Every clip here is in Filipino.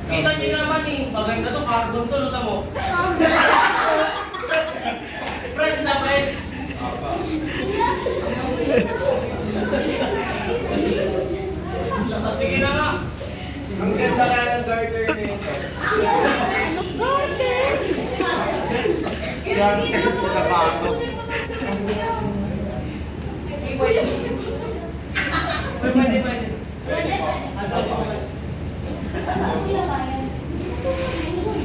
Kita niyo naman eh, maganda to, carbon soluta mo. Fresh na fresh. Sige na nga. Ang ganda ka ng garter na ito. Garter? Garter sa sapatos. Pwede.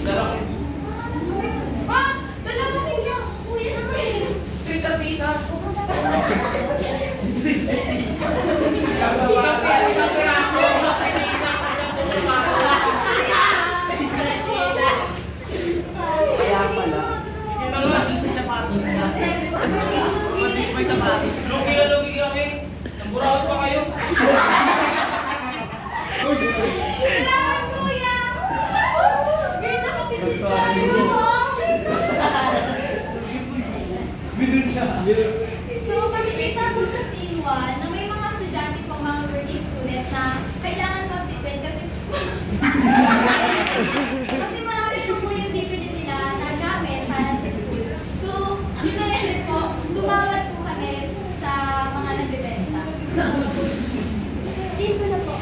Sarap. Ah! Dalawang niya! Kuya naman! Twitter visa. Isang piraso. Isang puso para. Kaya pala. Sige na nga. May sapatos. Lugi kami. Naburawat pa kayo. Salamat, kuya! Ngayon nakatipid tayo! So, makikita ko sa scene 1 na may mga estudyante pang mga working student na kailangan mag-depend kasi kasi marami naman po yung bibili nila na gamit para sa school. So, yun na rin po, tumawad po kami sa mga nagbibenta. Scene 2 na po.